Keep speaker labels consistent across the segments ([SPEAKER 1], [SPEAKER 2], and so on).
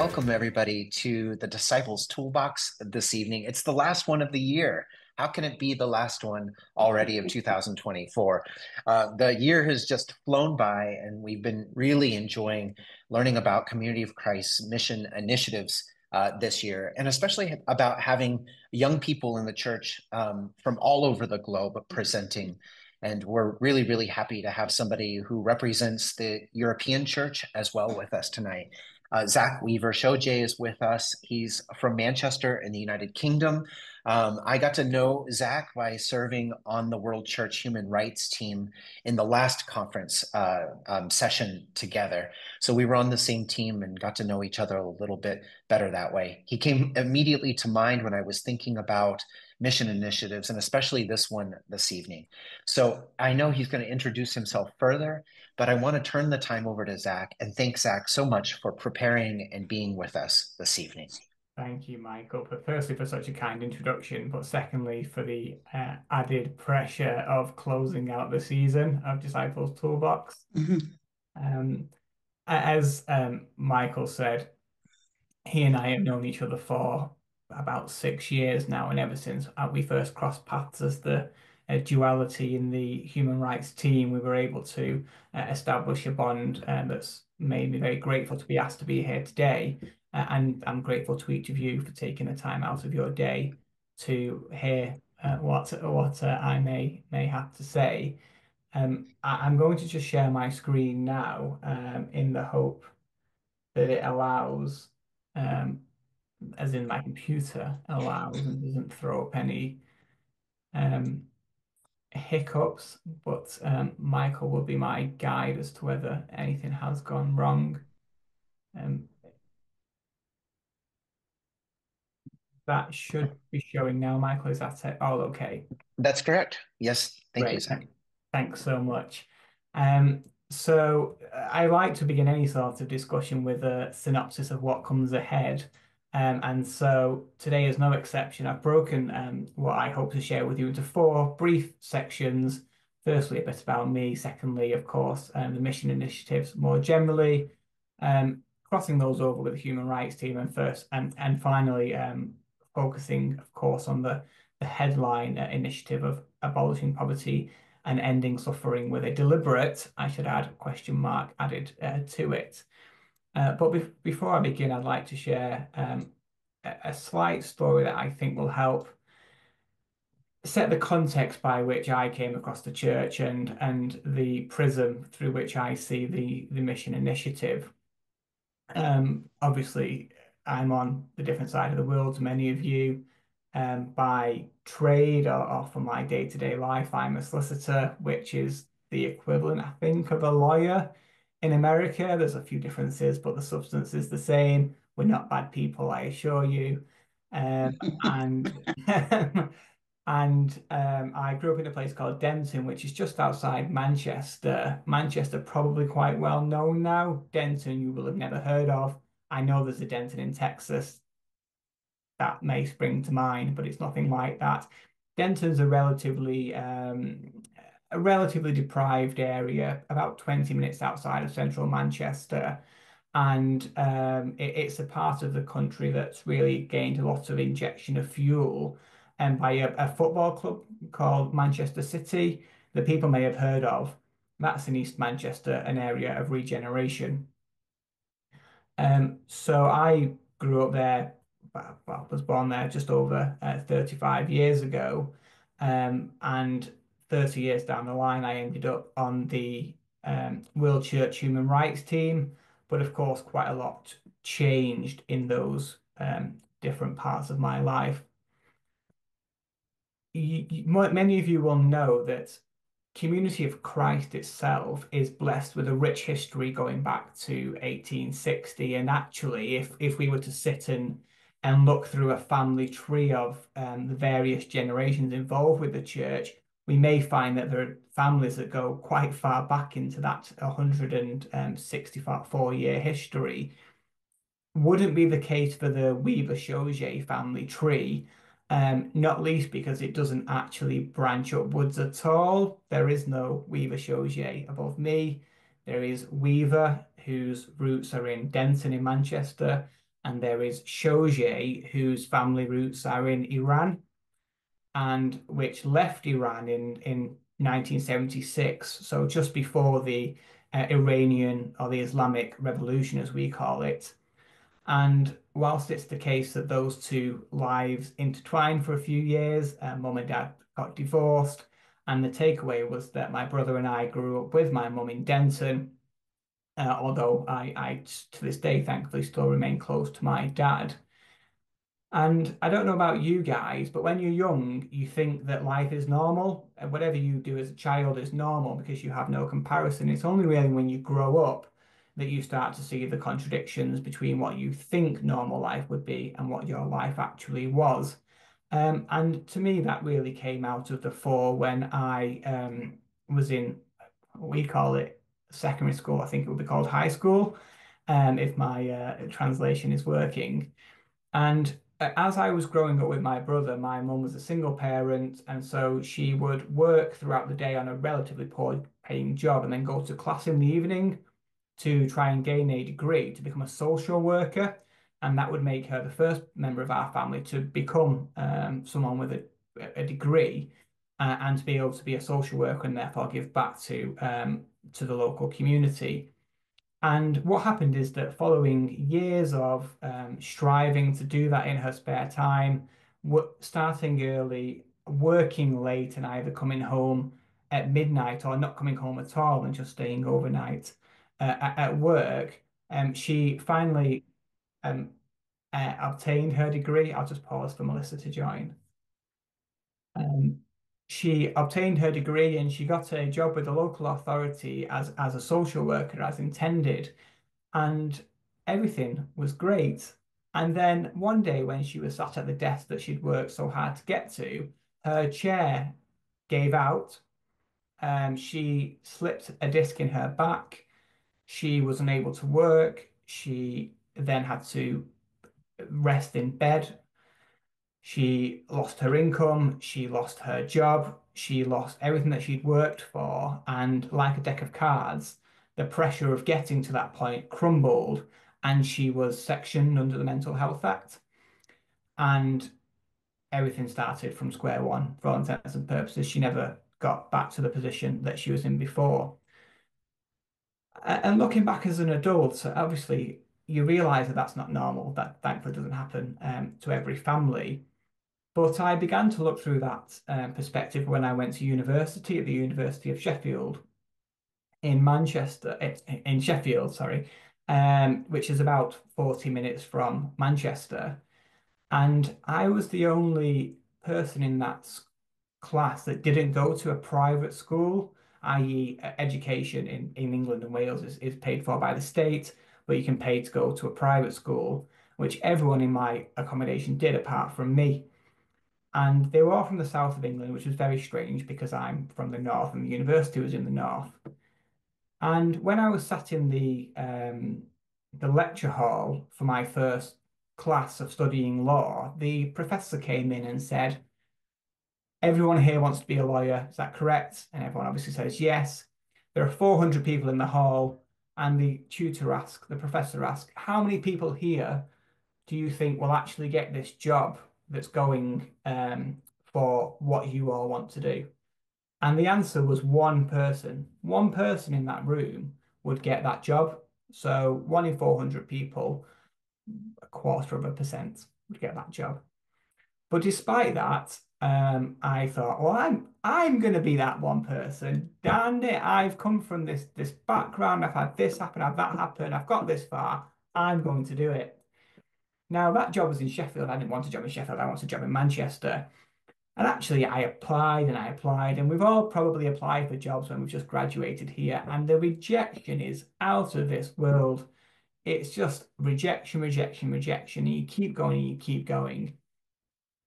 [SPEAKER 1] welcome everybody to the Disciples Toolbox this evening. It's the last one of the year. How can it be the last one already of 2024? The year has just flown by, and we've been really enjoying learning about Community of Christ's mission initiatives this year, and especially about having young people in the church from all over the globe presenting. And we're really, really happy to have somebody who represents the European church as well with us tonight. Zach Weaver-Shojaie is with us. He's from Manchester in the United Kingdom. I got to know Zach by serving on the World Church Human Rights team in the last conference session together. So we were on the same team and got to know each other a little bit better that way. He came immediately to mind when I was thinking about mission initiatives, and especially this one this evening. So I know he's going to introduce himself further, but I want to turn the time over to Zach and thank Zach so much for preparing and being with us this evening.
[SPEAKER 2] Thank you, Michael, but firstly for such a kind introduction, but secondly for the added pressure of closing out the season of Disciples Toolbox.
[SPEAKER 3] Mhm.
[SPEAKER 2] Um, as Michael said, he and I have known each other for about 6 years now, and ever since we first crossed paths as the duality in the human rights team, we were able to establish a bond that's made me very grateful to be asked to be here today. And I'm grateful to each of you for taking the time out of your day to hear what I may have to say. I'm going to just share my screen now in the hope that it allows um, as in my computer allows and doesn't throw up any um, hiccups, but Michael will be my guide as to whether anything has gone wrong. Um, that should be showing now. Michael, is that it? All okay.
[SPEAKER 1] That's correct. Yes, thank you,
[SPEAKER 2] Great.
[SPEAKER 1] Zach.
[SPEAKER 2] Thanks so much. I like to begin any sort of discussion with a synopsis of what comes ahead. And so today is no exception. I've broken what I hope to share with you into four brief sections. Firstly, a bit about me. Secondly, of course, the mission initiatives more generally, crossing those over with the human rights team, and finally, focusing, of course, on the headline initiative of abolishing poverty and ending suffering with a deliberate, I should add, question mark added to it. But before I begin, I'd like to share a slight story that I think will help set the context by which I came across the church and the prism through which I see the mission initiative. Obviously, I'm on the different side of the world to many of you. By trade or for my day-to-day life, I'm a solicitor, which is the equivalent, I think, of a lawyer in America. There's a few differences, but the substance is the same. We're not bad people, I assure you. And I grew up in a place called Denton, which is just outside Manchester. Manchester, probably quite well known now. Denton, you will have never heard of. I know there's a Denton in Texas that may spring to mind, but it's nothing like that. Denton's a relatively deprived area, about 20 minutes outside of central Manchester. And it's a part of the country that's really gained a lot of injection of fuel and by a football club called Manchester City that people may have heard of. That's in East Manchester, an area of regeneration. So I grew up there, well, was born there just over 35 years ago. And 30 years down the line, I ended up on the World Church Human Rights team. But of course, quite a lot changed in those different parts of my life. Many of you will know that Community of Christ itself is blessed with a rich history going back to 1860. And actually, if we were to sit and look through a family tree of the various generations involved with the church, we may find that there are families that go quite far back into that 164-year history. Wouldn't be the case for the Weaver-Shojaie family tree, not least because it doesn't actually branch upwards at all. There is no Weaver-Shojaie above me. There is Weaver, whose roots are in Denton in Manchester, and there is Shojaie, whose family roots are in Iran, and which left Iran in 1976, so just before the Iranian or the Islamic Revolution, as we call it. And whilst it's the case that those two lives intertwined for a few years, mum and dad got divorced, and the takeaway was that my brother and I grew up with my mum in Denton, although I, to this day, thankfully, still remain close to my dad. And I don't know about you guys, but when you're young, you think that life is normal. And whatever you do as a child is normal because you have no comparison. It's only really when you grow up that you start to see the contradictions between what you think normal life would be and what your life actually was. And to me, that really came out of the fore when I was in, we call it secondary school. I think it would be called high school, if my translation is working. And as I was growing up with my brother, my mum was a single parent, and so she would work throughout the day on a relatively poor paying job and then go to class in the evening to try and gain a degree to become a social worker. And that would make her the first member of our family to become someone with a degree and to be able to be a social worker and therefore give back to the local community. And what happened is that following years of striving to do that in her spare time, starting early, working late, and either coming home at midnight or not coming home at all and just staying overnight at work, she finally um, obtained her degree. I'll just pause for Melissa to join. Um, she obtained her degree and she got a job with the local authority as a social worker as intended, and everything was great. And then one day, when she was sat at the desk that she'd worked so hard to get to, her chair gave out. She slipped a disc in her back. She was unable to work. She then had to rest in bed. She lost her income. She lost her job. She lost everything that she'd worked for. And like a deck of cards, the pressure of getting to that point crumbled, and she was sectioned under the Mental Health Act. And everything started from square one for all intents and purposes. She never got back to the position that she was in before. And looking back as an adult, obviously, you realize that that's not normal. That thankfully doesn't happen to every family. But I began to look through that perspective when I went to university at the University of Sheffield in Manchester, in Sheffield, sorry, which is about 40 minutes from Manchester. And I was the only person in that class that didn't go to a private school, i.e., education in England and Wales is paid for by the state, but you can pay to go to a private school, which everyone in my accommodation did apart from me. And they were all from the south of England, which was very strange because I'm from the north and the university was in the north. And when I was sat in the lecture hall for my first class of studying law, the professor came in and said, "Everyone here wants to be a lawyer. Is that correct?" And everyone obviously says yes. There are 400 people in the hall, and the professor asked, "How many people here do you think will actually get this job that's going for what you all want to do?" And the answer was one person. One person in that room would get that job. So one in 400 people, a quarter of a percent would get that job. But despite that, I thought, well, I'm going to be that one person. Damn it! I've come from this background. I've had this happen. I've that happen. I've got this far. I'm going to do it. Now, that job was in Sheffield. I didn't want a job in Sheffield. I wanted a job in Manchester. And actually, I applied and I applied, and we've all probably applied for jobs when we've just graduated here, and the rejection is out of this world. It's just rejection, rejection, rejection, and you keep going and you keep going.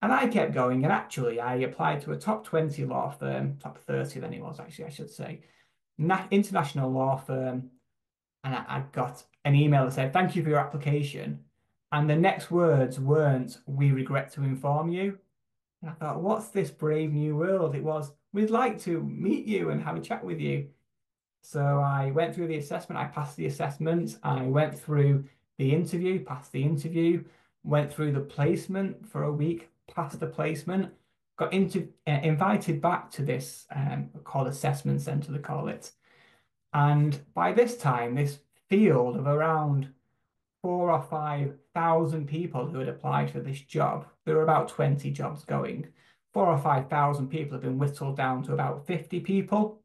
[SPEAKER 2] And I kept going, and actually, I applied to a top 20 law firm, top 30 then it was actually, I should say, international law firm, and I got an email that said, "Thank you for your application." And the next words weren't, "We regret to inform you." And I thought, what's this brave new world? It was, "We'd like to meet you and have a chat with you." So I went through the assessment. I passed the assessment. I went through the interview, passed the interview, went through the placement for a week, passed the placement, got invited back to this called assessment center, they call it. And by this time, this field of around 4 or 5 thousand people who had applied for this job, there were about 20 jobs going. 4 or 5 thousand people have been whittled down to about 50 people.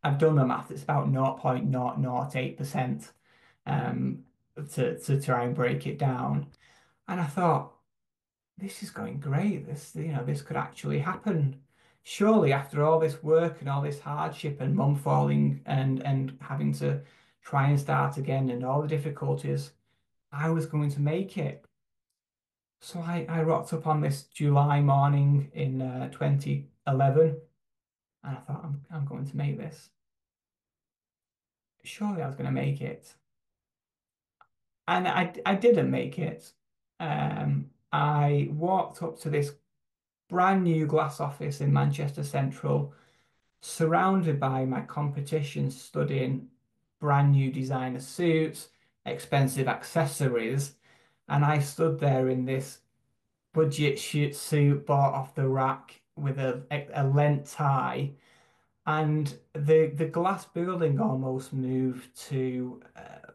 [SPEAKER 2] I've done the math, it's about 0.008% um, to try and break it down. And I thought, this is going great. This could actually happen. Surely, after all this work and all this hardship and mum falling and having to try and start again and all the difficulties, I was going to make it. So I rocked up on this July morning in 2011, and I thought, I'm going to make this. Surely I was going to make it. And I didn't make it. I walked up to this brand new glass office in Manchester Central, surrounded by my competition studying brand new designer suits, expensive accessories. And I stood there in this budget suit bought off the rack with a lent tie. And the glass building almost moved to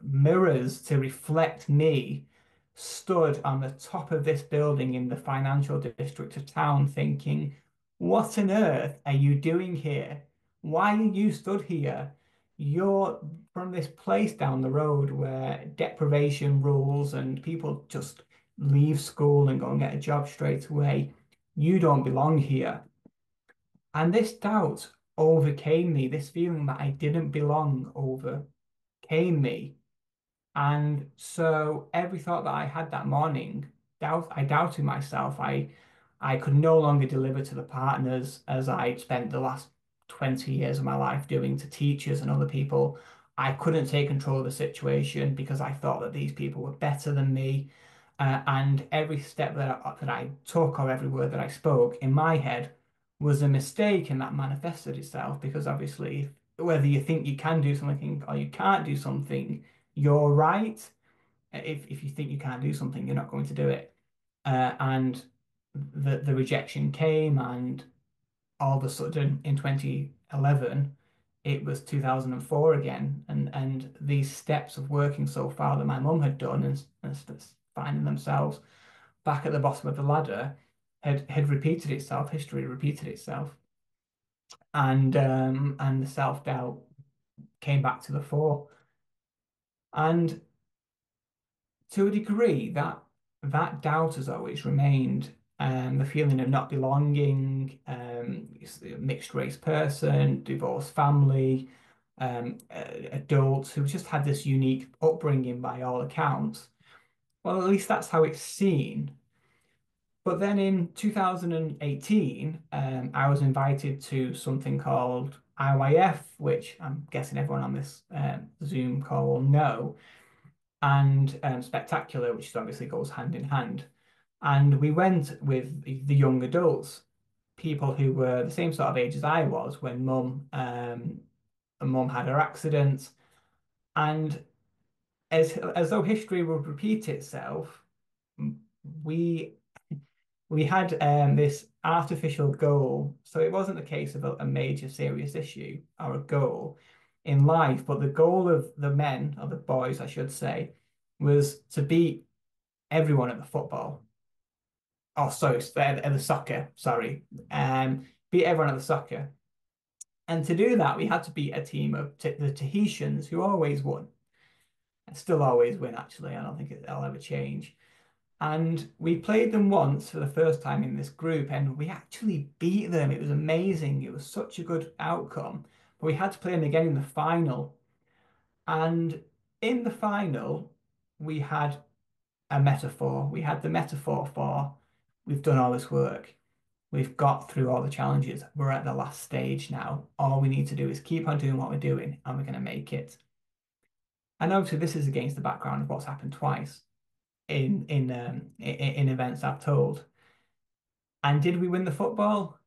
[SPEAKER 2] mirrors to reflect me stood on the top of this building in the financial district of town thinking, what on earth are you doing here? Why are you stood here? You're from this place down the road where deprivation rules and people just leave school and go and get a job straight away. You don't belong here. And this doubt overcame me. This feeling that I didn't belong overcame me. And so every thought that I had that morning, I doubted myself. I could no longer deliver to the partners as I'd spent the last 20 years of my life doing to teachers and other people. I couldn't take control of the situation because I thought that these people were better than me. And every step that I took or every word that I spoke in my head was a mistake, and that manifested itself because obviously, whether you think you can do something or you can't do something, you're right. If you think you can't do something, you're not going to do it. And the rejection came, and all of a sudden in 2011, it was 2004 again, and these steps of working so far that my mum had done and finding themselves back at the bottom of the ladder had repeated itself. History repeated itself, and the self doubt came back to the fore. And to a degree, that doubt has always remained. The feeling of not belonging, mixed race person, divorced family, adults who've just had this unique upbringing by all accounts. Well, at least that's how it's seen. But then in 2018, I was invited to something called IYF, which I'm guessing everyone on this Zoom call will know, and Spectacular, which obviously goes hand in hand. And we went with the young adults, people who were the same sort of age as I was when mum had her accident. And as though history would repeat itself, we we had this artificial goal. So it wasn't the case of a major serious issue or a goal in life, but the goal of the men, or the boys, I should say, was to beat everyone at the football. Oh, sorry, at the soccer, sorry. Beat everyone at the soccer. And to do that, we had to beat a team of the Tahitians who always won. And still always win, actually. I don't think it'll ever change. And we played them once for the first time in this group, and we actually beat them. It was amazing. It was such a good outcome. But we had to play them again in the final. And in the final, we had a metaphor. We had the metaphor for we've done all this work. We've got through all the challenges. We're at the last stage now. All we need to do is keep on doing what we're doing, and we're going to make it. And obviously, this is against the background of what's happened twice in events I've told. And did we win the football?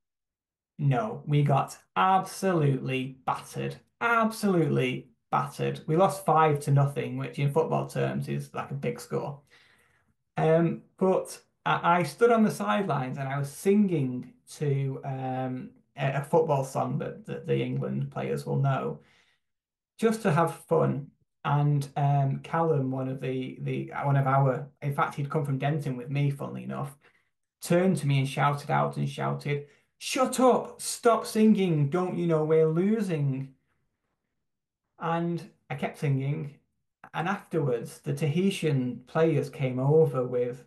[SPEAKER 2] No, we got absolutely battered. Absolutely battered. We lost 5-0, which in football terms is like a big score. But I stood on the sidelines and I was singing to a football song that the England players will know, just to have fun. And Callum, one of our, in fact, he'd come from Denton with me, funnily enough, turned to me and shouted out and shouted, "Shut up! Stop singing! Don't you know we're losing?" And I kept singing. And afterwards, the Tahitian players came over with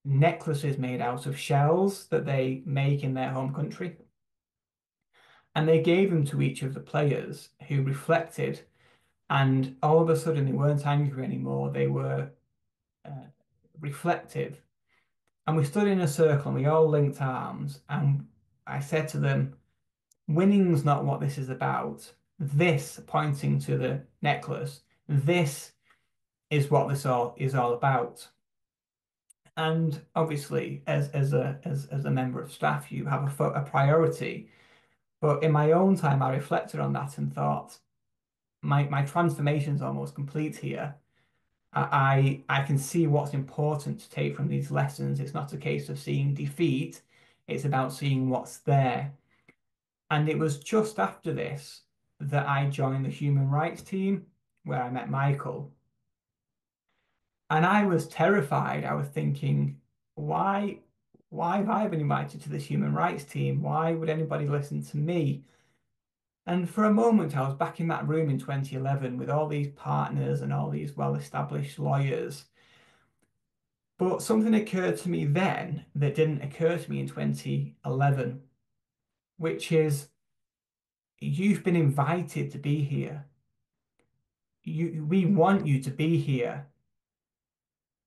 [SPEAKER 2] necklaces made out of shells that they make in their home country. And they gave them to each of the players who reflected. And all of a sudden, they weren't angry anymore. They were uh, reflective. And we stood in a circle and we all linked arms. And I said to them, winning's not what this is about. This, pointing to the necklace, this is what this all is all about. And obviously, as a member of staff, you have a priority. But in my own time, I reflected on that and thought, my transformation is almost complete here. I can see what's important to take from these lessons. It's not a case of seeing defeat, it's about seeing what's there. And it was just after this that I joined the human rights team where I met Michael. And I was terrified. I was thinking, why, why have I been invited to this human rights team? Why would anybody listen to me? And for a moment, I was back in that room in 2011 with all these partners and all these well-established lawyers. But something occurred to me then that didn't occur to me in 2011, which is you've been invited to be here. We want you to be here.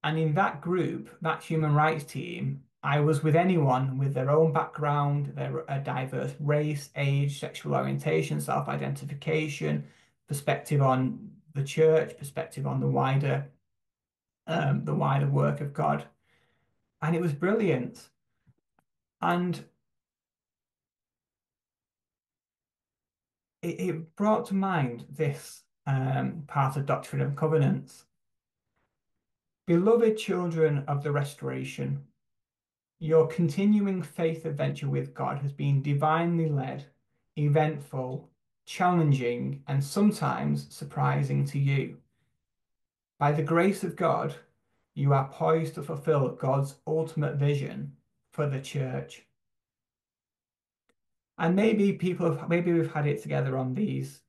[SPEAKER 2] And in that group, that human rights team, I was with anyone with their own background, their a diverse race, age, sexual orientation, self-identification, perspective on the church, perspective on the wider work of God. And it was brilliant. And it brought to mind this part of Doctrine and Covenants. Beloved children of the Restoration, your continuing faith adventure with God has been divinely led, eventful, challenging, and sometimes surprising to you. By the grace of God, you are poised to fulfill God's ultimate vision for the church. And maybe we've had it together on these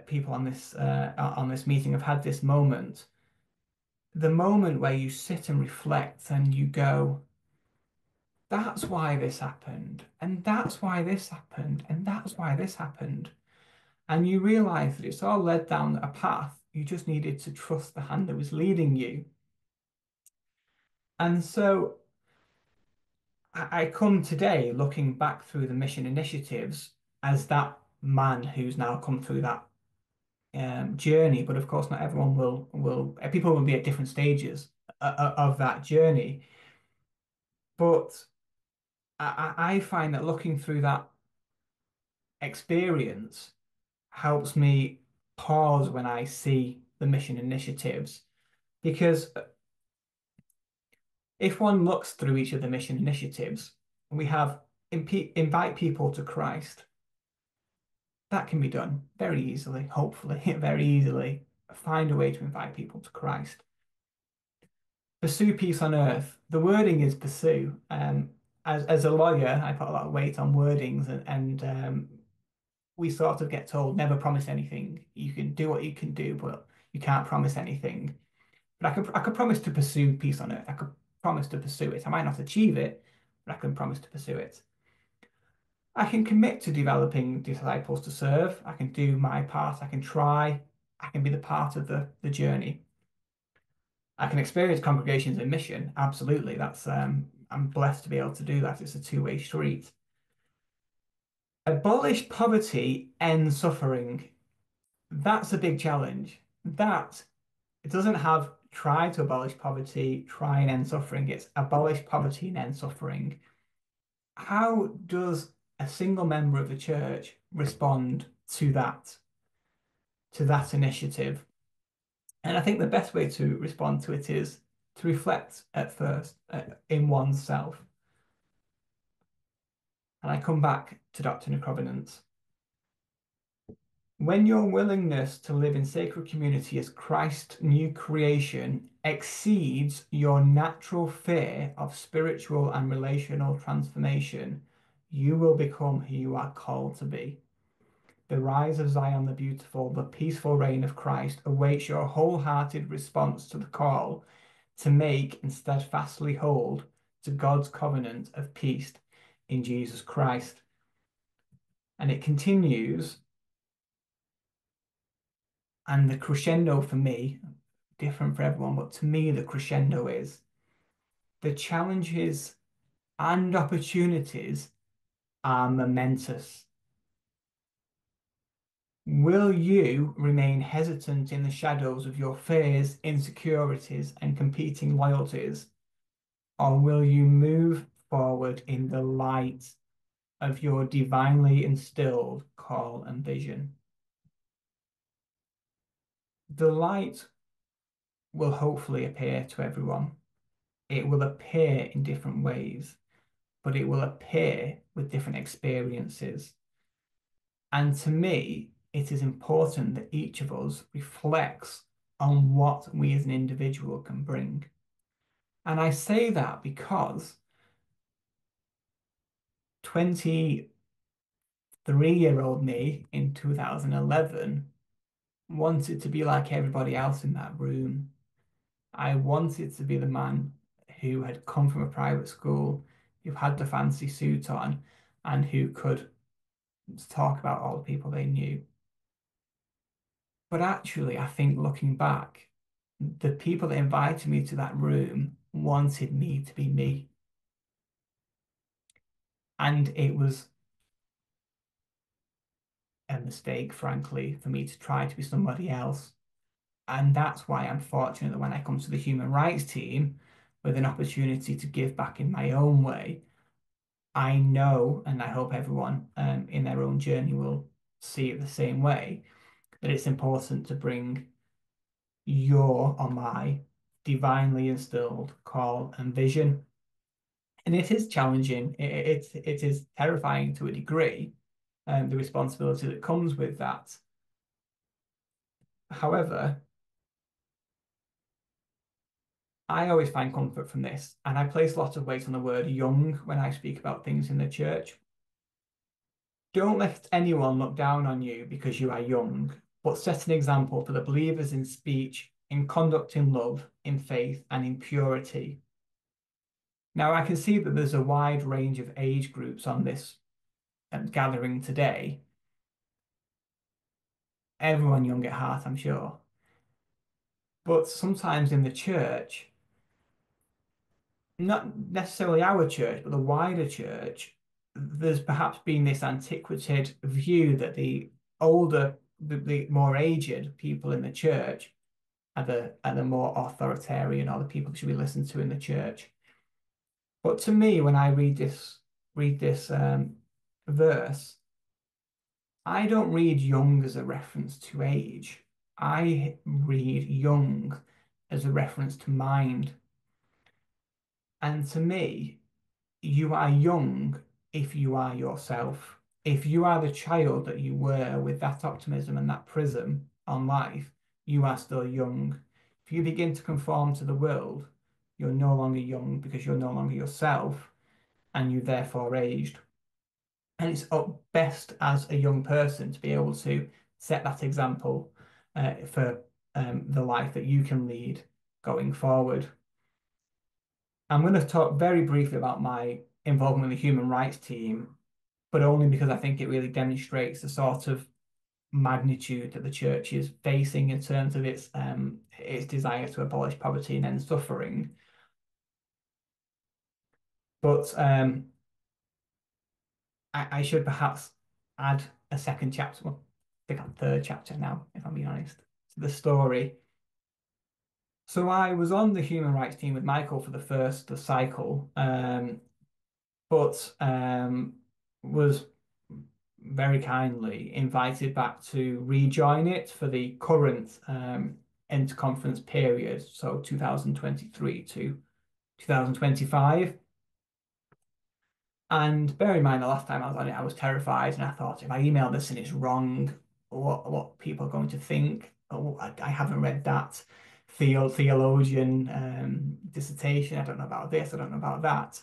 [SPEAKER 2] people on this meeting have had this moment, the moment where you sit and reflect and you go, that's why this happened, and that's why this happened, and that's why this happened. And you realize that it's all led down a path. You just needed to trust the hand that was leading you. And so I come today looking back through the mission initiatives as that man who's now come through that journey. But of course, not everyone will. People will be at different stages of that journey. But I find that looking through that experience helps me pause when I see the mission initiatives. Because if one looks through each of the mission initiatives, we have invite people to Christ. That can be done very easily, hopefully, very easily. Find a way to invite people to Christ. Pursue peace on earth. The wording is pursue. As a lawyer, I put a lot of weight on wordings, and we sort of get told never promise anything. You can do what you can do, but you can't promise anything. But I could promise to pursue peace on earth. I could promise to pursue it. I might not achieve it, but I can promise to pursue it. I can commit to developing disciples to serve. I can do my part. I can try. I can be the part of the journey. I can experience congregations in mission. Absolutely. I'm blessed to be able to do that. It's a two-way street. Abolish poverty, end suffering. That's a big challenge. That it doesn't have try to abolish poverty, try and end suffering. It's abolish poverty and end suffering. How does a single member of the church respond to that? to that initiative. And I think the best way to respond to it is to reflect at first in oneself. And I come back to doctrine and covenants. When your willingness to live in sacred community as Christ's new creation exceeds your natural fear of spiritual and relational transformation, you will become who you are called to be. The rise of Zion the beautiful, the peaceful reign of Christ awaits your wholehearted response to the call to make and steadfastly hold to God's covenant of peace in Jesus Christ. And it continues, and the crescendo for me, different for everyone, but to me, the crescendo is the challenges and opportunities are momentous. Will you remain hesitant in the shadows of your fears, insecurities, and competing loyalties? Or will you move forward in the light of your divinely instilled call and vision? The light will hopefully appear to everyone. It will appear in different ways, but it will appear with different experiences. And to me, it is important that each of us reflects on what we as an individual can bring. And I say that because 23-year-old me in 2011 wanted to be like everybody else in that room. I wanted to be the man who had come from a private school, who had the fancy suit on, and who could talk about all the people they knew. But actually, I think looking back, the people that invited me to that room wanted me to be me. And it was a mistake, frankly, for me to try to be somebody else. And that's why I'm fortunate that when I come to the human rights team with an opportunity to give back in my own way, I know, and I hope everyone in their own journey will see it the same way, that it's important to bring your or my divinely instilled call and vision. And it is challenging. It is terrifying to a degree, the responsibility that comes with that. However, I always find comfort from this, and I place a lot of weight on the word young when I speak about things in the church. Don't let anyone look down on you because you are young, but set an example for the believers in speech, in conduct, in love, in faith, and in purity. Now, I can see that there's a wide range of age groups on this gathering today. Everyone young at heart, I'm sure. But sometimes in the church, not necessarily our church, but the wider church, there's perhaps been this antiquated view that the older, the more aged people in the church are the more authoritarian or the people that should be listened to in the church. But to me, when I read this verse, I don't read young as a reference to age. I read young as a reference to mind. And to me, you are young if you are yourself. If you are the child that you were with that optimism and that prism on life, you are still young. If you begin to conform to the world, you're no longer young because you're no longer yourself and you therefore aged. And it's up best as a young person to be able to set that example for the life that you can lead going forward. I'm going to talk very briefly about my involvement with the human rights team, but only because I think it really demonstrates the sort of magnitude that the church is facing in terms of its desire to abolish poverty and end suffering. But I should perhaps add a second chapter, well, I think I'm third chapter now, if I'm being honest, to the story. So I was on the human rights team with Michael for the first cycle, but was very kindly invited back to rejoin it for the current interconference period, so 2023 to 2025. And bear in mind, the last time I was on it, I was terrified, and I thought, if I email this and it's wrong, what people are going to think? Oh, I haven't read that theologian dissertation. I don't know about this. I don't know about that.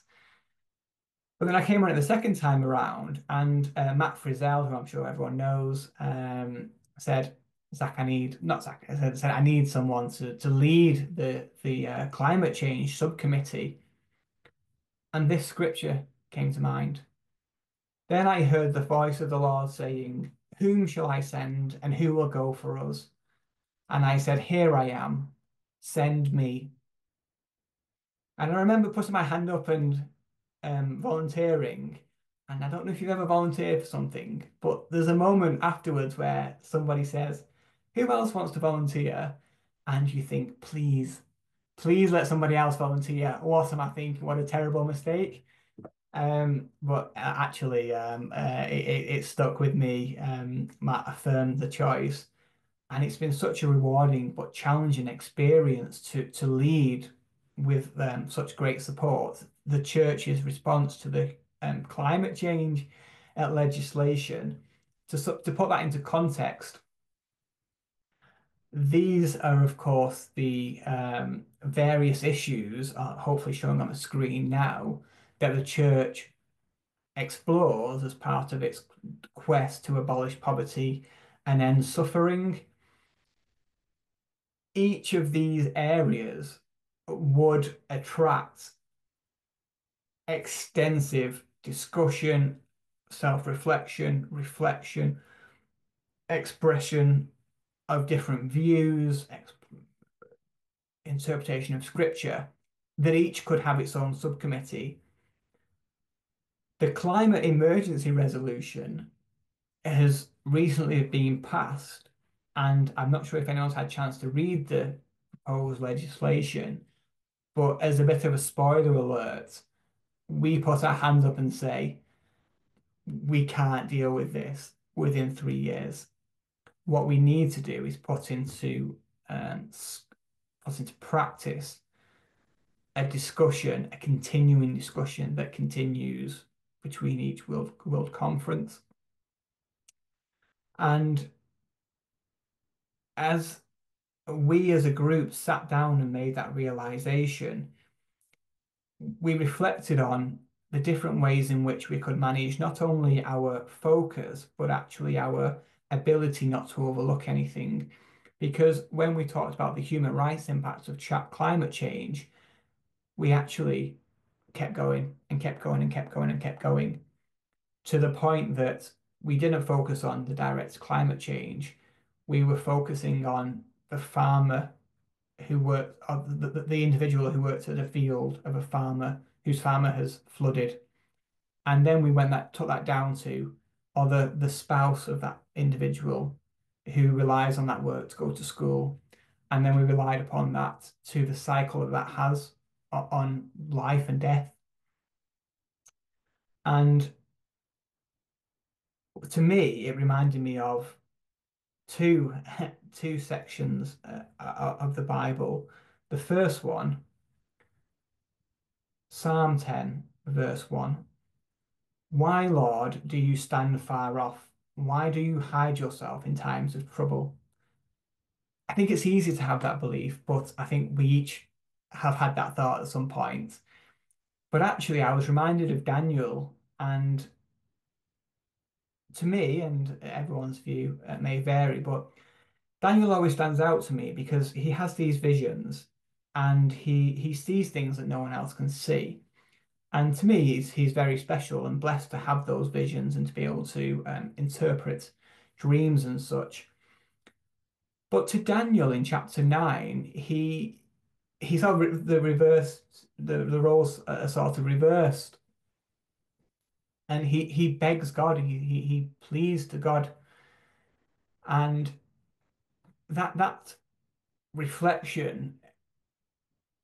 [SPEAKER 2] But then I came on it the second time around, and Matt Frizzell, who I'm sure everyone knows, said, "Zach, I need not Zach. Said I need someone to lead the climate change subcommittee." And this scripture came to mind. Then I heard the voice of the Lord saying, "Whom shall I send, and who will go for us?" And I said, "Here I am, send me." And I remember putting my hand up and volunteering. And I don't know if you've ever volunteered for something, but there's a moment afterwards where somebody says, "Who else wants to volunteer?" And you think, please, please let somebody else volunteer. What am I thinking? What a terrible mistake. But actually, it stuck with me. Matt affirmed the choice, and it's been such a rewarding but challenging experience to lead with such great support. The church's response to the climate change legislation. To put that into context, these are, of course, the various issues, hopefully showing on the screen now, that the church explores as part of its quest to abolish poverty and end suffering. Each of these areas would attract extensive discussion, self-reflection, reflection, expression of different views, interpretation of scripture, that each could have its own subcommittee. The climate emergency resolution has recently been passed, and I'm not sure if anyone's had a chance to read the proposed legislation, but as a bit of a spoiler alert, we put our hands up and say, we can't deal with this within 3 years. What we need to do is um, put into practice a discussion, a continuing discussion that continues between each world conference. And as we as a group sat down and made that realization, we reflected on the different ways in which we could manage not only our focus, but actually our ability not to overlook anything. Because when we talked about the human rights impacts of climate change, we actually kept going and kept going and kept going and kept going to the point that we didn't focus on the direct climate change. We were focusing on the farmer who worked, the individual who worked at a field of a farmer whose farmer has flooded. And then we took that down to, or the spouse of that individual who relies on that work to go to school. And then we relied upon that to the cycle that has on life and death. And to me, it reminded me of two two sections of the Bible. The first one, Psalm 10, verse 1. Why, Lord, do you stand far off? Why do you hide yourself in times of trouble? I think it's easy to have that belief, but I think we each have had that thought at some point. But actually, I was reminded of Daniel, and to me, and everyone's view may vary, but Daniel always stands out to me because he has these visions and he sees things that no one else can see. And to me, he's very special and blessed to have those visions and to be able to interpret dreams and such. But to Daniel in chapter 9, he's the reverse, the roles are sort of reversed. And he begs God, he pleads to God. And that reflection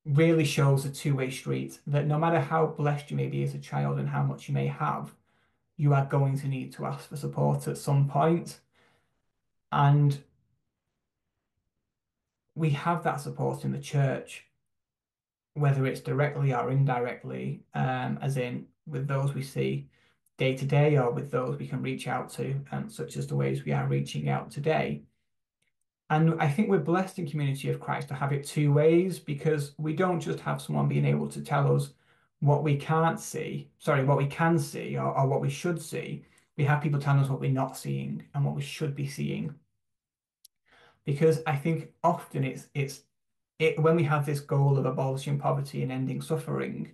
[SPEAKER 2] really shows a two-way street that no matter how blessed you may be as a child and how much you may have, you are going to need to ask for support at some point. And we have that support in the church, whether it's directly or indirectly, as in with those we see day to day or with those we can reach out to, such as the ways we are reaching out today. And I think we're blessed in Community of Christ to have it two ways because we don't just have someone being able to tell us what we can't see, sorry, what we can see or what we should see. We have people telling us what we're not seeing and what we should be seeing. Because I think often when we have this goal of abolishing poverty and ending suffering,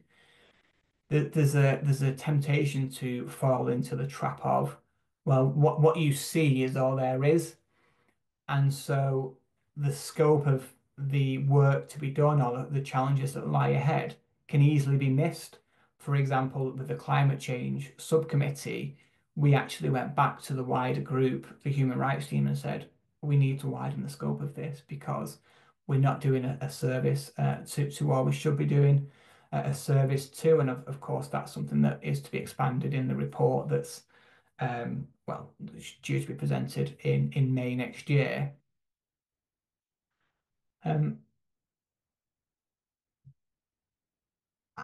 [SPEAKER 2] there's a temptation to fall into the trap of, well, what you see is all there is. And so the scope of the work to be done or the challenges that lie ahead can easily be missed. For example, with the climate change subcommittee, we actually went back to the wider group, the human rights team, and said, we need to widen the scope of this because we're not doing a service to all we should be doing a service to. And of course, that's something that is to be expanded in the report that's well, due to be presented in May next year. Um,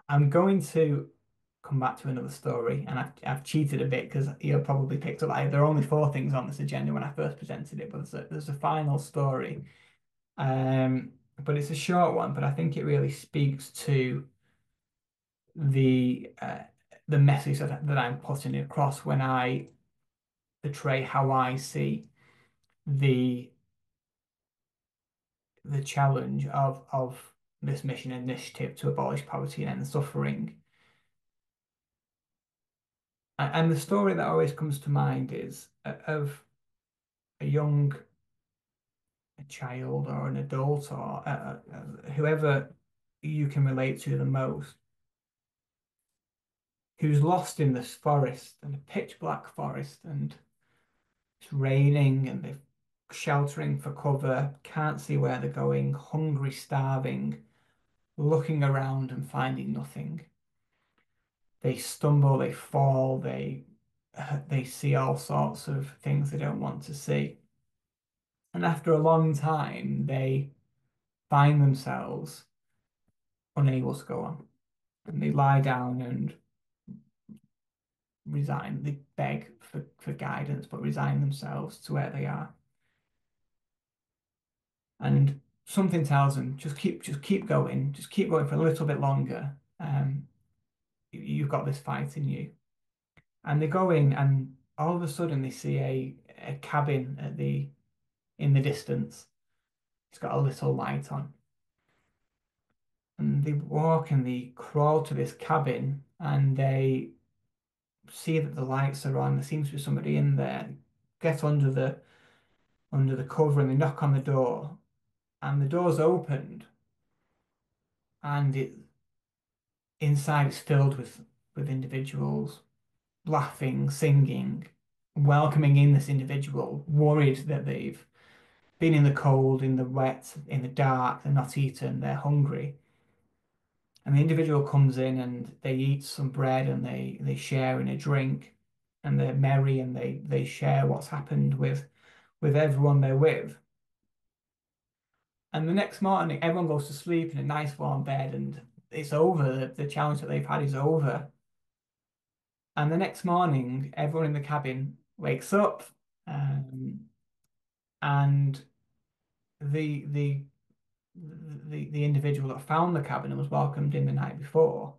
[SPEAKER 2] I'm going to come back to another story, and I've cheated a bit because you'll probably picked up. There are only four things on this agenda when I first presented it, but there's a final story. But it's a short one, but I think it really speaks to the uh, the message that I'm putting across when I portray how I see the the challenge of this mission initiative to abolish poverty and end suffering. And the story that always comes to mind is of a young a child or an adult or whoever you can relate to the most, who's lost in this forest, and a pitch black forest, and it's raining, and they're sheltering for cover, can't see where they're going, hungry, starving, looking around and finding nothing. They stumble, they fall, they see all sorts of things they don't want to see. And after a long time, they find themselves unable to go on. And they lie down and resign. They beg for guidance, but resign themselves to where they are. And something tells them, just keep going for a little bit longer. You've got this fight in you. And they go in, and all of a sudden they see a cabin in the distance. It's got a little light on. And they walk and they crawl to this cabin and they see that the lights are on. There seems to be somebody in there. Get under the cover and they knock on the door. And the door's opened and it inside it's filled with individuals laughing, singing, welcoming in this individual, worried that they've been in the cold, in the wet, in the dark, they're not eaten, they're hungry. And the individual comes in and they eat some bread and they share in a drink and they're merry and they share what's happened with everyone they're with. And the next morning, everyone goes to sleep in a nice warm bed and it's over. The challenge that they've had is over. And the next morning, everyone in the cabin wakes up, um, and the the the individual that found the cabin and was welcomed in the night before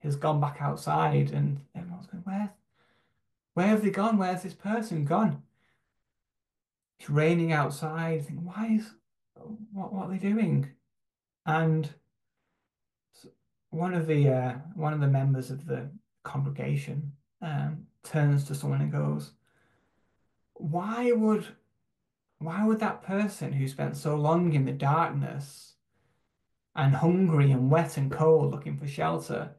[SPEAKER 2] has gone back outside, and everyone's going, where have they gone? Where's this person gone? It's raining outside. Thinking, what are they doing? And one of the members of the congregation turns to someone and goes, "Why would why would that person who spent so long in the darkness and hungry and wet and cold looking for shelter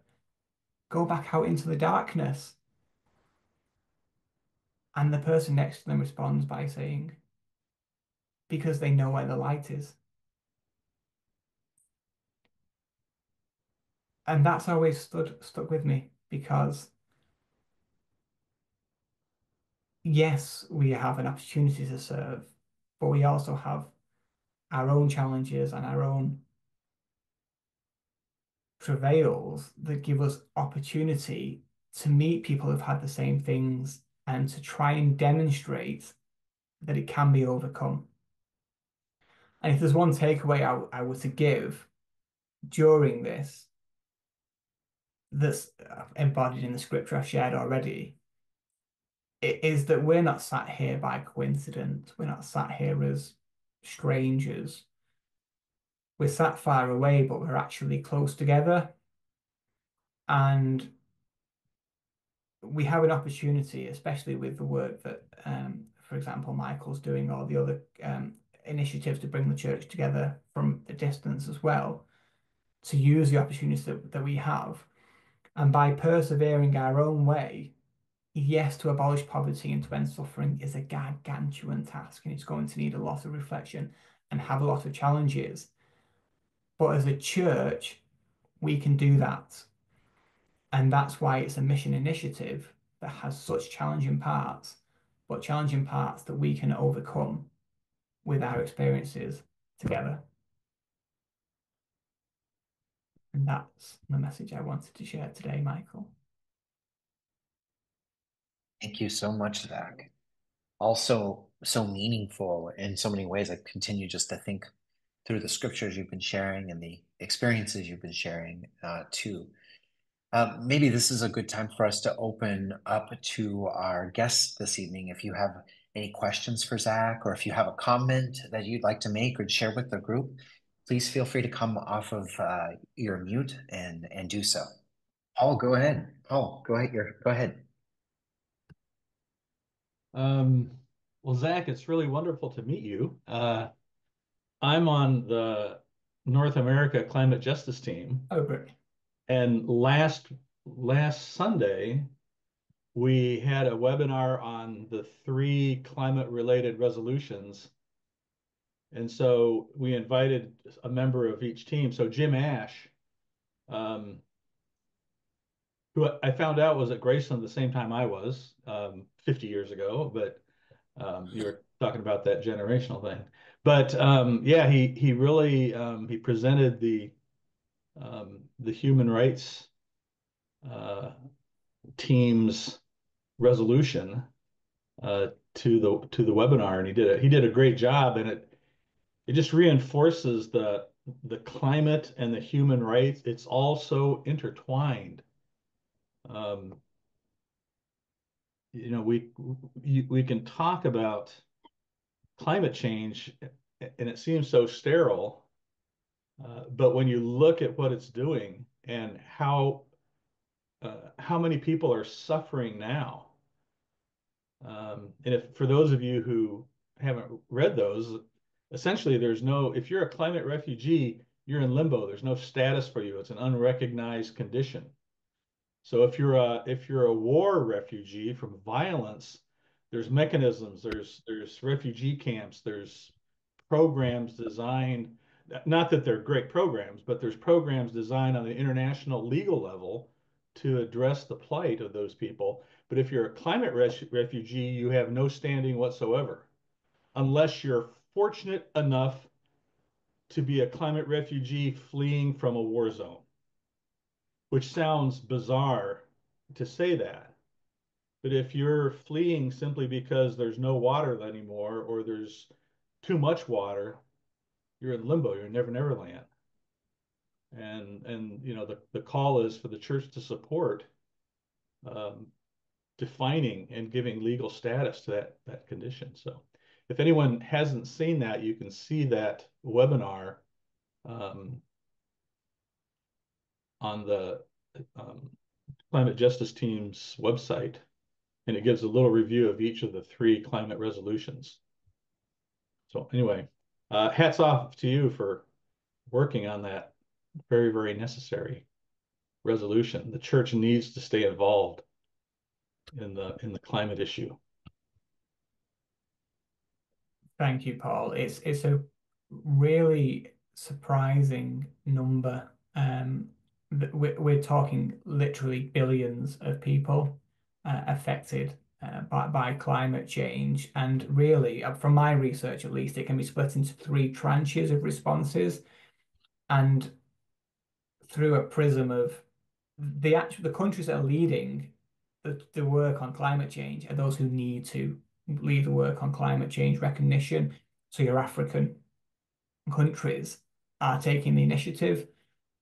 [SPEAKER 2] go back out into the darkness?" And the person next to them responds by saying, "Because they know where the light is." And that's always stuck with me because yes, we have an opportunity to serve, but we also have our own challenges and our own travails that give us opportunity to meet people who've had the same things and to try and demonstrate that it can be overcome. And if there's one takeaway I were to give during this that's embodied in the scripture I've shared already, it is that we're not sat here by coincidence. We're not sat here as strangers. We're sat far away, but we're actually close together. And we have an opportunity, especially with the work that, for example, Michael's doing, or the other initiatives to bring the church together from a distance as well, to use the opportunities that we have. And by persevering our own way, yes, to abolish poverty and to end suffering is a gargantuan task, and it's going to need a lot of reflection and have a lot of challenges. But as a church, we can do that. And that's why it's a mission initiative that has such challenging parts, but challenging parts that we can overcome with our experiences together. And that's the message I wanted to share today, Michael.
[SPEAKER 1] Thank you so much, Zach. Also, so meaningful in so many ways. I continue just to think through the scriptures you've been sharing and the experiences you've been sharing too. Maybe this is a good time for us to open up to our guests this evening. If you have any questions for Zach, or if you have a comment that you'd like to make or share with the group, please feel free to come off of your mute and do so. Paul, go ahead. Paul, go ahead. Go ahead.
[SPEAKER 3] Um, well, Zach, it's really wonderful to meet you. I'm on the North America Climate Justice team,
[SPEAKER 2] Oh, great.
[SPEAKER 3] and last Sunday we had a webinar on the three climate-related resolutions, and so we invited a member of each team. So Jim Ash, um, who I found out was at Graceland the same time I was, 50 years ago, but you were talking about that generational thing. But yeah, he really he presented the human rights uh, team's resolution to the webinar, and he did a great job, and it just reinforces the climate and the human rights. It's all so intertwined. Um, you know, we can talk about climate change, and it seems so sterile. But when you look at what it's doing and how many people are suffering now, and if for those of you who haven't read those, essentially there's no, if you're a climate refugee, you're in limbo. There's no status for you. It's an unrecognized condition. So if you're a war refugee from violence, there's mechanisms, there's refugee camps, there's programs designed, not that they're great programs, but there's programs designed on the international legal level to address the plight of those people. But if you're a climate refugee, you have no standing whatsoever, unless you're fortunate enough to be a climate refugee fleeing from a war zone, which sounds bizarre to say that. But if you're fleeing simply because there's no water anymore, or there's too much water, you're in limbo. You're in Never Land. And you know, the call is for the church to support um, defining and giving legal status to that condition. So if anyone hasn't seen that, you can see that webinar um, on the um, climate justice team's website, and it gives a little review of each of the three climate resolutions. So anyway, hats off to you for working on that very, very necessary resolution. The church needs to stay involved in the climate issue.
[SPEAKER 2] Thank you, Paul. It's a really surprising number. We're talking literally billions of people affected by climate change. And really, from my research at least, it can be split into three tranches of responses. And through a prism of the countries that are leading the work on climate change are those who need to lead the work on climate change recognition. So your African countries are taking the initiative,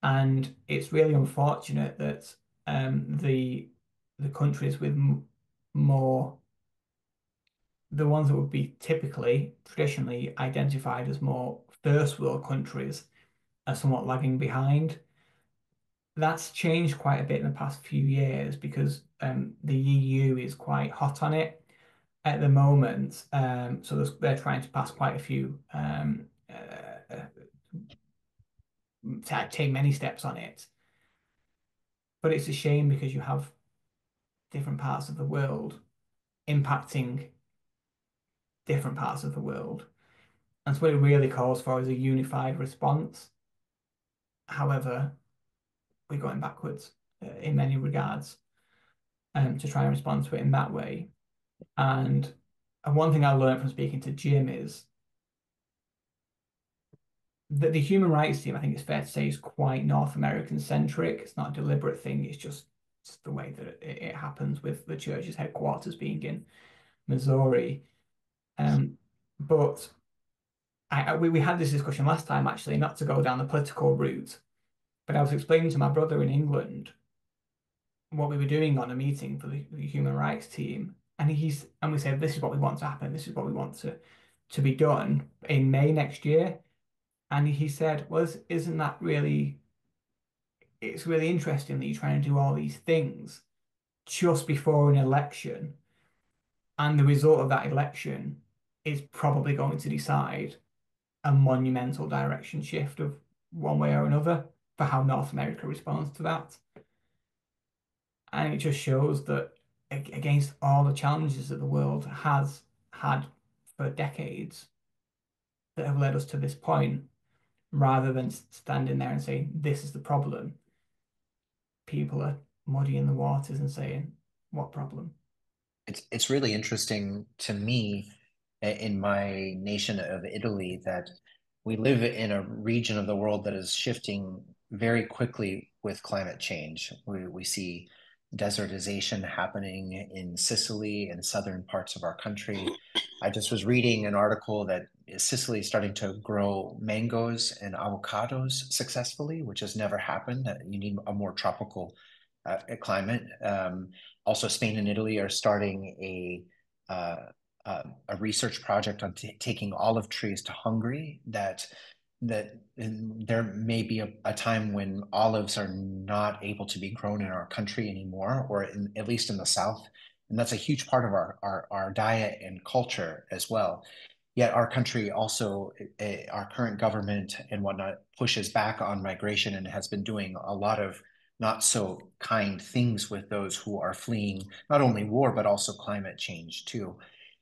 [SPEAKER 2] and it's really unfortunate that the countries with more the ones that would be typically traditionally identified as more first world countries are somewhat lagging behind. That's changed quite a bit in the past few years because the EU is quite hot on it at the moment. So they're trying to pass quite a few, take many steps on it. But it's a shame because you have different parts of the world impacting different parts of the world. And so what it really calls for is a unified response. However, we're going backwards in many regards to try and respond to it in that way. And one thing I learned from speaking to Jim is that the human rights team, I think it's fair to say, is quite North American centric. It's not a deliberate thing. It's the way that it happens with the church's headquarters being in Missouri. But we had this discussion last time, actually, not to go down the political route, but I was explaining to my brother in England what we were doing on a meeting for the human rights team, and we said this is what we want to happen, this is what we want to be done in May next year, and he said, "Well, isn't that really? It's really interesting that you're trying to do all these things just before an election, and the result of that election is probably going to decide a monumental direction shift of one way or another for how North America responds to that." And it just shows that against all the challenges that the world has had for decades that have led us to this point, rather than standing there and saying, this is the problem, people are muddying the waters and saying, what problem?
[SPEAKER 1] It's really interesting to me in my nation of Italy that we live in a region of the world that is shifting very quickly with climate change. We see desertization happening in Sicily and southern parts of our country. I just was reading an article that Sicily is starting to grow mangoes and avocados successfully, which has never happened. You need a more tropical climate. Also, Spain and Italy are starting a research project on taking olive trees to Hungary. That there may be a time when olives are not able to be grown in our country anymore, or at least in the South. And that's a huge part of our diet and culture as well. Yet our country also, our current government and whatnot, pushes back on migration and has been doing a lot of not so kind things with those who are fleeing not only war, but also climate change too.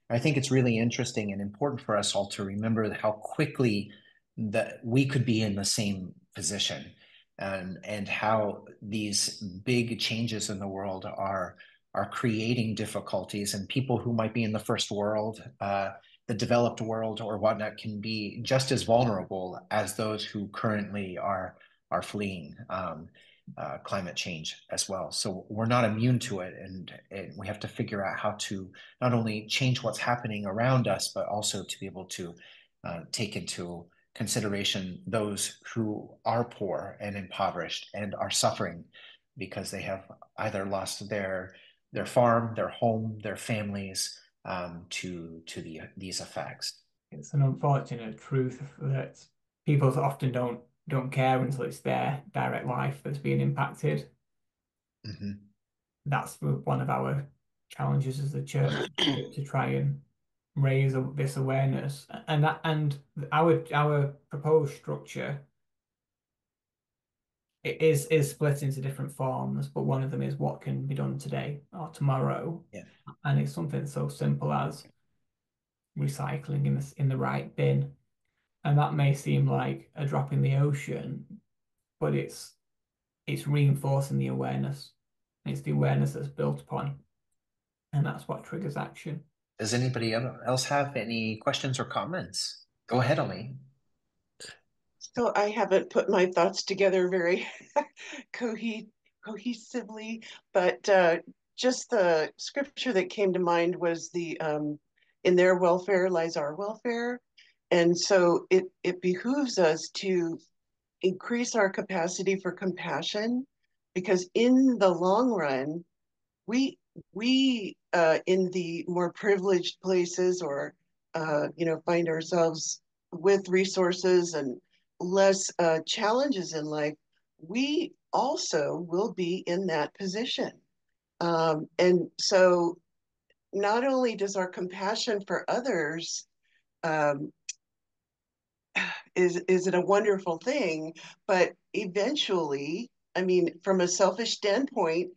[SPEAKER 1] I think it's really interesting and important for us all to remember how quickly that we could be in the same position, and how these big changes in the world are creating difficulties, and people who might be in the first world, the developed world or whatnot, can be just as vulnerable as those who currently are fleeing climate change as well. So we're not immune to it, and we have to figure out how to not only change what's happening around us, but also to be able to take into consideration those who are poor and impoverished and are suffering because they have either lost their farm, their home, their families to these effects.
[SPEAKER 2] It's an unfortunate truth that people often don't care until it's their direct life that's being impacted.
[SPEAKER 1] Mm-hmm.
[SPEAKER 2] That's one of our challenges as a church to try and raise this awareness, and our proposed structure it is split into different forms, but one of them is what can be done today or tomorrow.
[SPEAKER 1] Yeah.
[SPEAKER 2] And it's something so simple as recycling in the right bin. And that may seem like a drop in the ocean, but it's reinforcing the awareness. It's the awareness that's built upon and that's what triggers action.
[SPEAKER 1] Does anybody else have any questions or comments? Go ahead, Elaine.
[SPEAKER 4] So I haven't put my thoughts together very cohesively, but just the scripture that came to mind was the in their welfare lies our welfare. And so it behooves us to increase our capacity for compassion, because in the long run, we in the more privileged places, or find ourselves with resources and less challenges in life, we also will be in that position. And so not only does our compassion for others um, is it a wonderful thing, but eventually, I mean, from a selfish standpoint,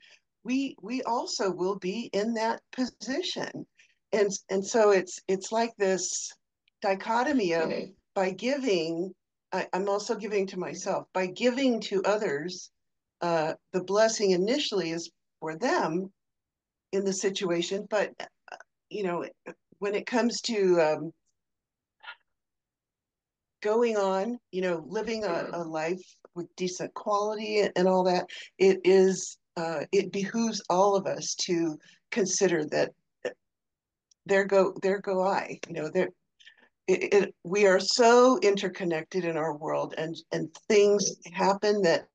[SPEAKER 4] we also will be in that position. And so it's like this dichotomy of, by giving, I'm also giving to myself. By giving to others, the blessing initially is for them in the situation, but you know, when it comes to going on, living a life with decent quality and all that, it behooves all of us to consider that there go I. We are so interconnected in our world, and things happen that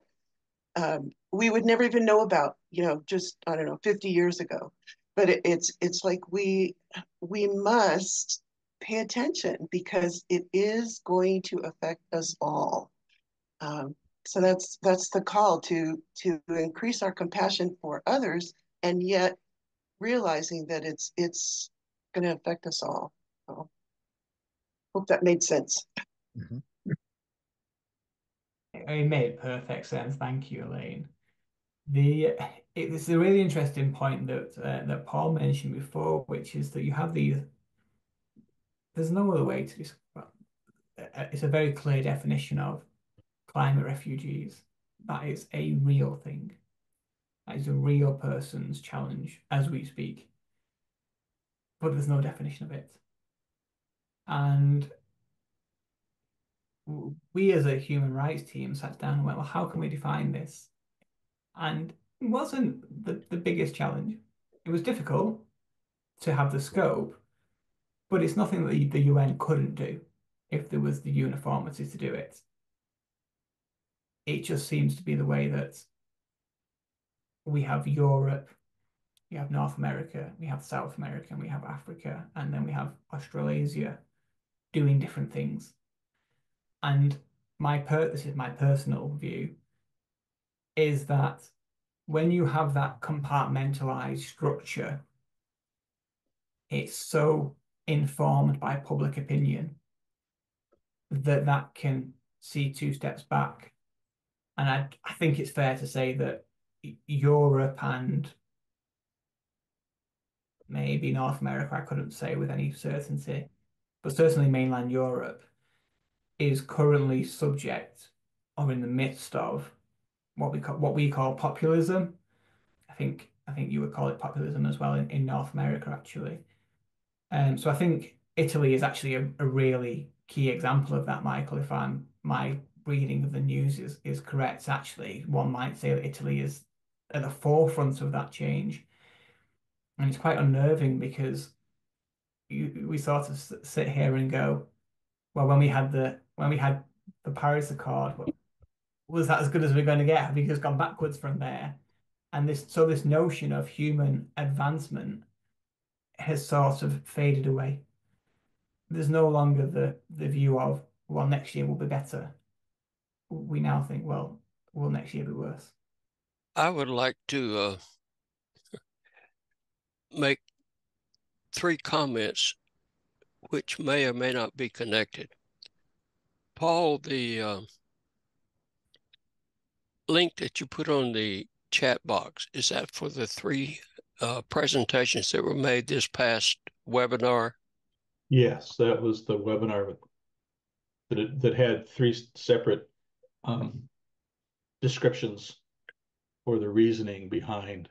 [SPEAKER 4] we would never even know about, just, I don't know, 50 years ago. But it's like we must pay attention, because it is going to affect us all. Um, so that's the call to increase our compassion for others, and yet realizing that it's going to affect us all. So, hope that made sense.
[SPEAKER 1] Mm-hmm.
[SPEAKER 2] It made perfect sense. Thank you, Elaine. It's a really interesting point that Paul mentioned before, which is that you have these. There's no other way to describe. It's a very clear definition of climate refugees. That is a real thing. That is a real person's challenge as we speak. But there's no definition of it. And we as a human rights team sat down and went, well, how can we define this? And it wasn't the biggest challenge. It was difficult to have the scope, but it's nothing that the UN couldn't do if there was the uniformity to do it. It just seems to be the way that we have Europe, we have North America, we have South America, and we have Africa, and then we have Australasia doing different things. And this is my personal view, is that when you have that compartmentalized structure, it's so informed by public opinion that can see two steps back. And I think it's fair to say that Europe and maybe North America, I couldn't say with any certainty, but certainly mainland Europe is currently subject or in the midst of what we call populism. I think you would call it populism as well in North America, actually. So I think Italy is actually a really key example of that, Michael. If my reading of the news is correct, actually, one might say that Italy is at the forefront of that change. And it's quite unnerving, because we sort of sit here and go, well, when we had the Paris Accord, was that as good as we're going to get? Have we just gone backwards from there? And this notion of human advancement has sort of faded away. There's no longer the view of, well, next year will be better. We now think, well, will next year be worse?
[SPEAKER 5] I would like to make 3 comments which may or may not be connected. Paul, the link that you put on the chat box, is that for the 3 presentations that were made this past webinar?
[SPEAKER 3] Yes, that was the webinar that had 3 separate descriptions for the reasoning behind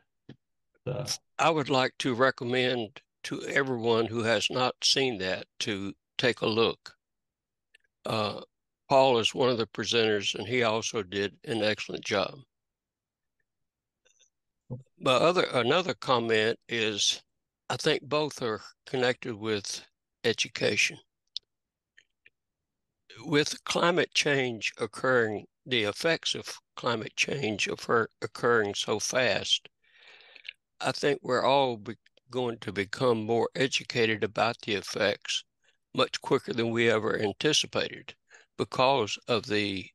[SPEAKER 3] the.
[SPEAKER 5] I would like to recommend to everyone who has not seen that to take a look. Paul is one of the presenters, and he also did an excellent job. But another comment is, I think both are connected with education. With climate change occurring, the effects of climate change occurring so fast, I think we're all going to become more educated about the effects much quicker than we ever anticipated because of the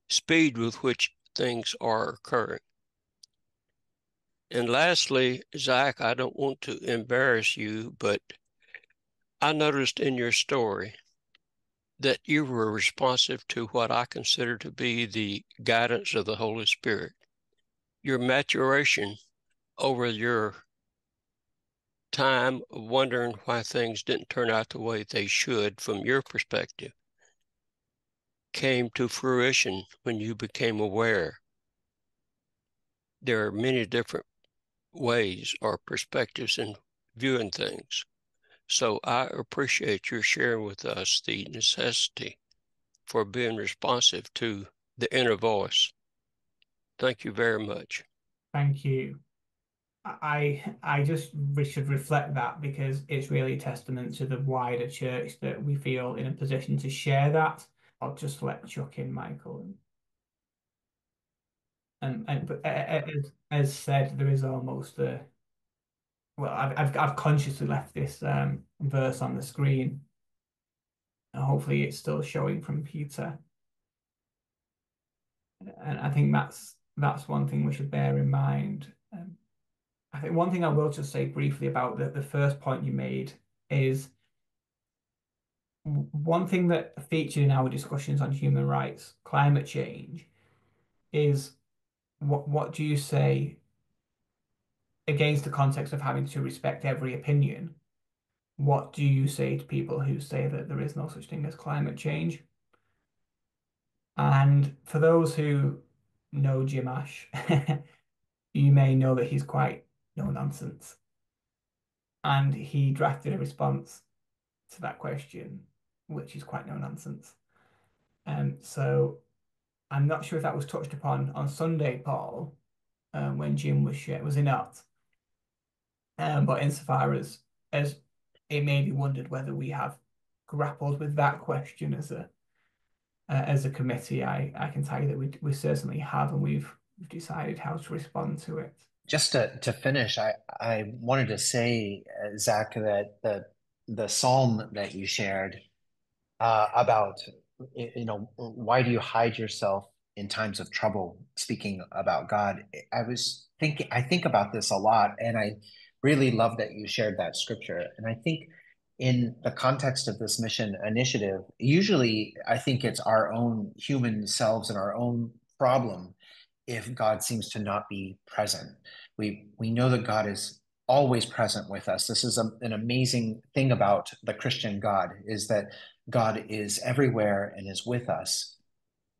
[SPEAKER 5] speed with which things are occurring. And lastly, Zach, I don't want to embarrass you, but I noticed in your story that you were responsive to what I consider to be the guidance of the Holy Spirit. Your maturation over your time of wondering why things didn't turn out the way they should from your perspective came to fruition when you became aware. There are many different ways or perspectives in viewing things. So I appreciate your sharing with us the necessity for being responsive to the inner voice. Thank you very much.
[SPEAKER 2] Thank you. I just we should reflect that because it's really a testament to the wider church that we feel in a position to share that. I'll just let Chuck in, Michael. But as said, there is almost a well, I've consciously left this verse on the screen. Hopefully, it's still showing from Peter, and I think that's one thing we should bear in mind. I think one thing I will just say briefly about the first point you made is one thing that featured in our discussions on human rights, climate change, is what do you say against the context of having to respect every opinion? What do you say to people who say that there is no such thing as climate change? And for those who know Jim Ash, you may know that he's quite no nonsense. And he drafted a response to that question, which is quite no nonsense. So I'm not sure if that was touched upon on Sunday, Paul, when Jim was in art. But insofar as it may be wondered whether we have grappled with that question as a committee, I can tell you that we certainly have, and we've decided how to respond to it.
[SPEAKER 1] Just to finish, I wanted to say, Zach, that the psalm that you shared about, why do you hide yourself in times of trouble, speaking about God. I think about this a lot, and I really love that you shared that scripture. And I think in the context of this mission initiative, usually I think it's our own human selves and our own problem if God seems to not be present. We know that God is always present with us. This is an amazing thing about the Christian God, is that God is everywhere and is with us.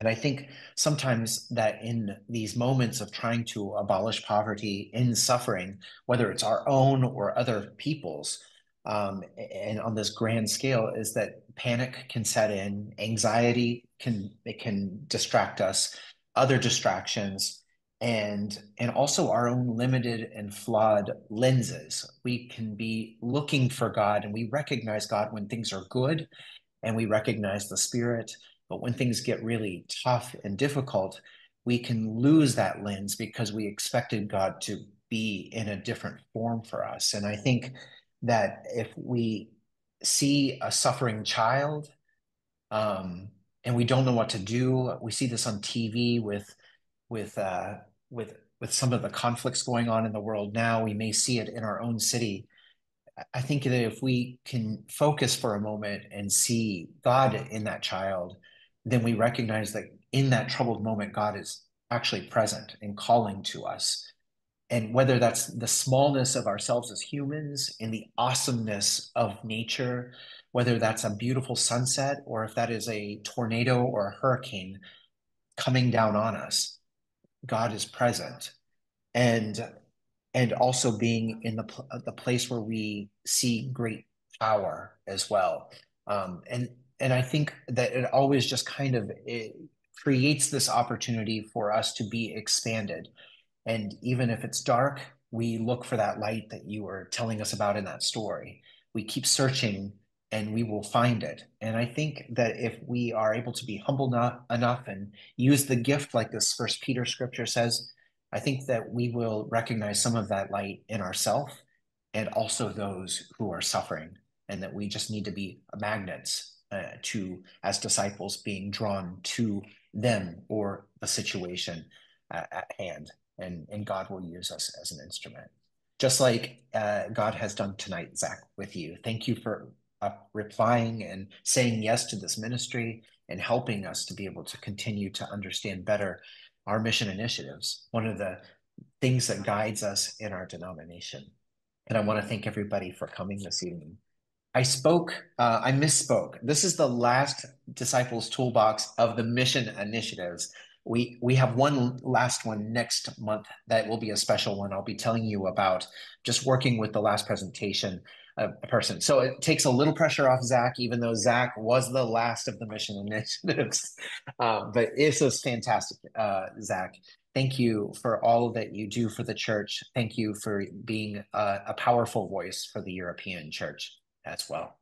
[SPEAKER 1] And I think sometimes that in these moments of trying to abolish poverty in suffering, whether it's our own or other people's, and on this grand scale, is that panic can set in, anxiety can distract us, other distractions, and also our own limited and flawed lenses. We can be looking for God, and we recognize God when things are good, and we recognize the Spirit. But when things get really tough and difficult, we can lose that lens because we expected God to be in a different form for us. And I think that if we see a suffering child, and we don't know what to do, we see this on TV with some of the conflicts going on in the world now. We may see it in our own city. I think that if we can focus for a moment and see God in that child, then we recognize that in that troubled moment, God is actually present and calling to us. And whether that's the smallness of ourselves as humans and the awesomeness of nature, whether that's a beautiful sunset or if that is a tornado or a hurricane coming down on us, God is present. And and also being in the place where we see great power as well. And I think that it always just kind of it creates this opportunity for us to be expanded. And even if it's dark, we look for that light that you were telling us about in that story. We keep searching and we will find it. And I think that if we are able to be humble enough and use the gift like this First Peter scripture says, I think that we will recognize some of that light in ourselves and also those who are suffering, and that we just need to be magnets to, as disciples, being drawn to them or the situation at hand. And God will use us as an instrument, just like God has done tonight, Zach, with you. Thank you for replying and saying yes to this ministry and helping us to be able to continue to understand better our mission initiatives, one of the things that guides us in our denomination. And I want to thank everybody for coming this evening. I misspoke. This is the last Disciples Toolbox of the mission initiatives. We have one last one next month that will be a special one. I'll be telling you about just working with the last presentation person. So it takes a little pressure off Zach, even though Zach was the last of the mission initiatives. But this is fantastic, Zach. Thank you for all that you do for the church. Thank you for being a powerful voice for the European church as well.